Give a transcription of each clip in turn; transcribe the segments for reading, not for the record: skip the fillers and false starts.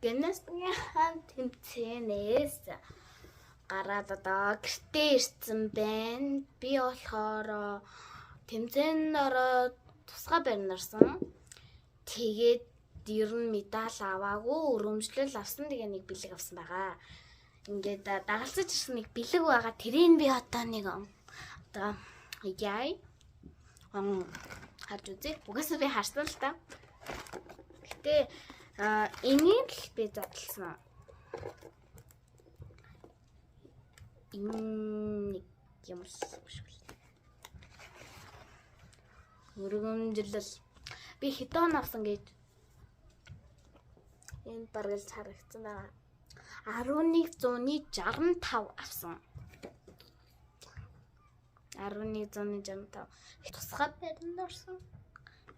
гимнастикийн тэмцээнээс гараад одоо гэртээ ирсэн байна. Би болохоор тэмцээнд ороод тусгай барьнарсан. Тэгээд ер нь медаль аваагүй, өрөмжлөл авсан. Тэгээ нэг бэлэг авсан байгаа. Ингээд дагалзаж ирсэн нэг бэлэг байгаа. Тэрийг би одоо нэг одоо яй харж үзье. Угаасаа би харсан л та. Гэтэ энийг л би задлсан. Нэг юм шиг. Өргөмжлөл. Би хитон авсан гэж энэ баргал харагдсан байгаа. 1165 авсан. 1165. Их тусгай барьнд орсон.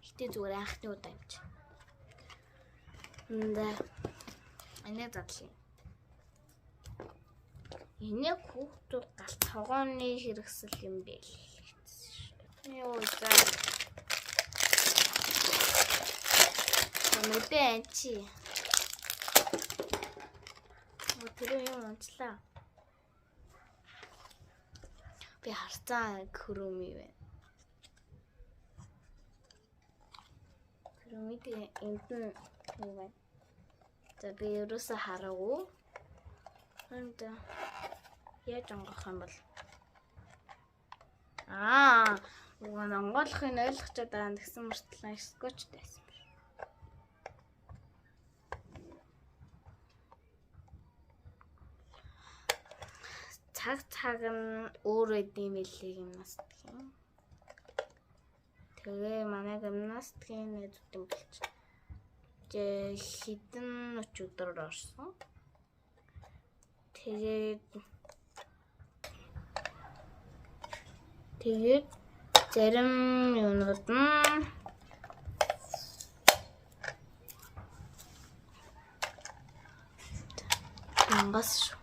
Гэтэ зүгээр анхны удаа юм чи. Энийг задлаа. Энийг хүүхдүүд галт тогооны хэрэгсэл юм бэ. Йоо за. Мэдээ анчи. Тэр юм онцлаа. Би харцаа хөрөмий байна. Хөрөмий тэгээ энд нь юу байна? За би ерөөсө хараагүй. Энд яаж онгох юм бол? Онгоолохын ойлгочод байгаа гэсэн мөртлөө скотч тайсан. Цаг нь өөр эдэм билээ гимнастикийн. Тэгээ манай гимнастикийн нэдүтэн болч. Хитэн өчигдөр орсон. Тэгээд зарим юмнууд нь ангас шүү.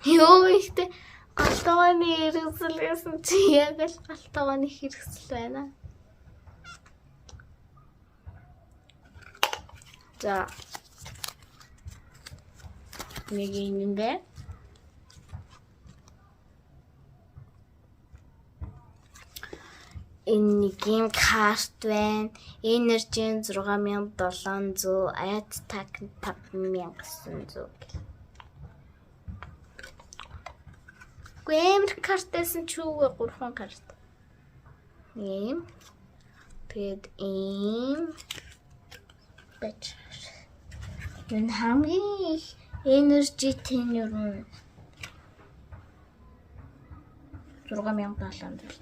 Йоо ихтэй галтгооны хэрэгсэл гэсэн чи яг л галтгооны хэрэгсэл байна. За нэг юм бэ? Энэ нэг юм карт байна. Energy 6700, Attack 5900. Гэмэр картсэн ч үгүй 3 карт. Ийм. Тэгэд ийм. Бач. Энэ хамгийн energy тэн юу 6700.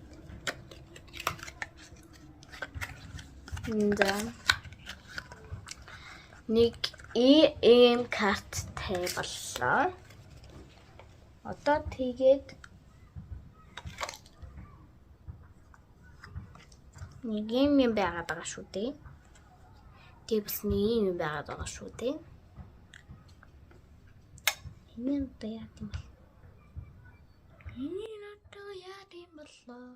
Нэг EM карт тавьлаа. Одоо тэгээд нэг юм байгаад байгаа шүү дээ. Тэгвс нэг юм байгаад байгаа шүү дээ. Энэ одоо яа гэм бэ? Энэ одоо яа гэм болоо?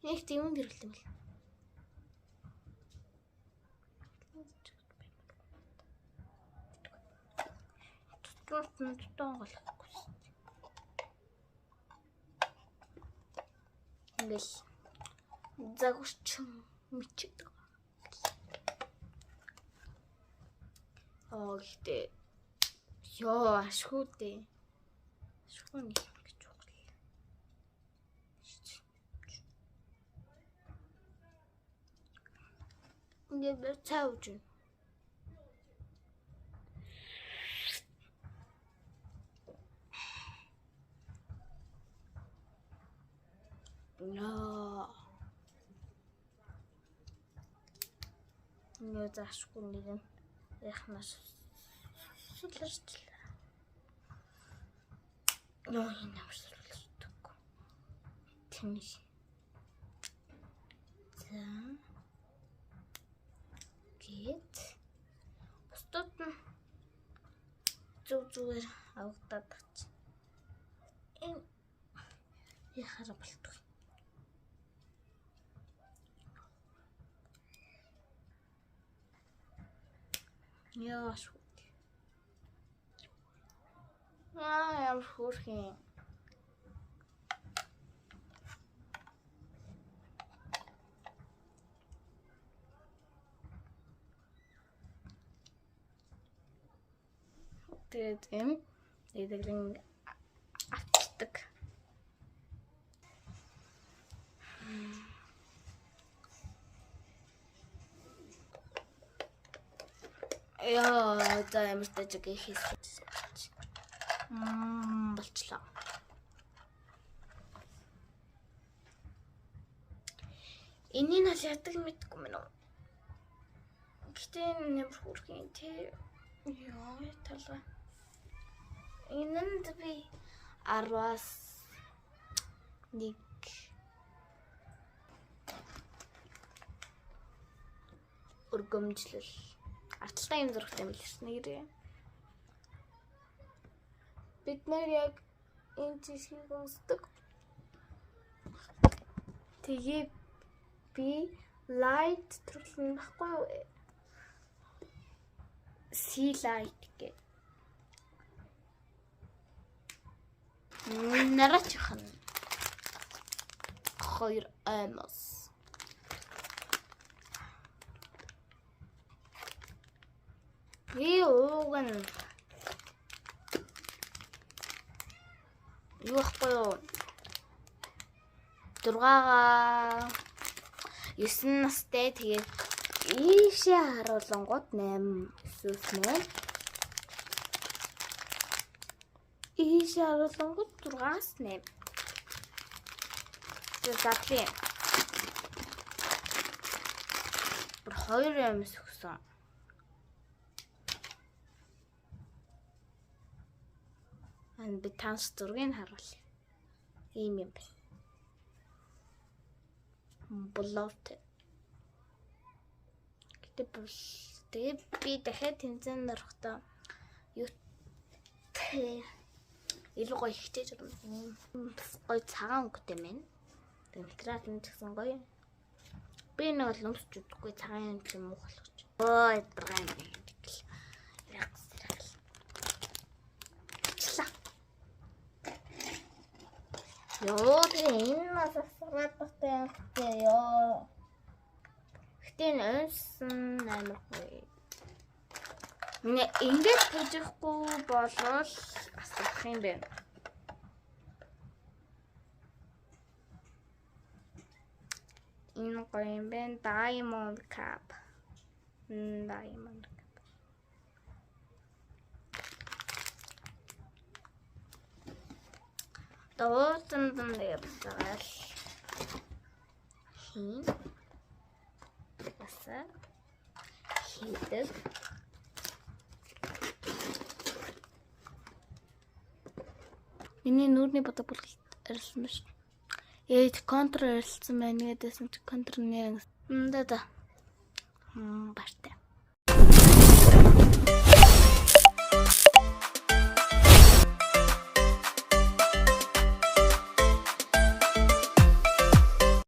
Нэг тийм юм гэрлээ мэл. Тонголохгүй. Ингээл загварчин мичээд байгаа. Гэхдээ ёо ашгүй дээ. Ашгүй нэг гэж байна. Ингээд цаавж байна. No. Не заашгүй нэг юм яхнаш сулэрчлээ. Ноо энэ амсруулдаг. Тэмээ. За. Гэт. Бусдад нь зүгээр авагдаад тач. Энэ яхаар болдог. Яаш. Ямар хөөрхөн. Тэгээд юм эдгээр авчдаг. Яа, за ямар тажиг хийсэн. Болчлоо. Энийг аль яадаг мэдгүй мэн үү? Гэтэ нэмэр хүрхийн тий. Яа, талаа. Энэнд би 10-аас 1 өргөмжлөл. Арталтай юм зурагтай мэлсэн нэрээ. Бид нар яг энэ жишгийг үздэг. Тэгээ би light төрлөн баггүй юу? Sea light гэ. Нарач хан. 2 аймас. Юуган. Юу ахгүй. 6-аа 9 настай тэгээд ийшээ харуулангууд 8 9 ийшээ харуулангууд 6-аас 8. Тэгээд бүр 2 амс өгсөн. Би танс зургийг харуулъя. Ийм юм байна. Боловт. Тэгээд би дахиад тэмцээнд орохдоо юу илүү гоё ихтэй юм. Гоё цагаан өнгөтэй мэн. Тэгээд материал нь ч гэсэн гоё. Би нэг л өмсч үзэхгүй цагаан юм уу болгоч. Ой, брайн. Ёо, энэ насаараа багтай ёо. Гэтэн өнсөн амаргүй. Ингээд бүжихгүй болвол асах юм байна. Энэ гоё юм байна. Diamond cap. Diamond cap. Дуусан дэвсэл. Хин. Баса. Хийдэг. Миний нүрний бодог бүлгэлт арилсан байна шүү. Контр арилсан байна. Нэгдсэн чи контр нэр. Да. Баш.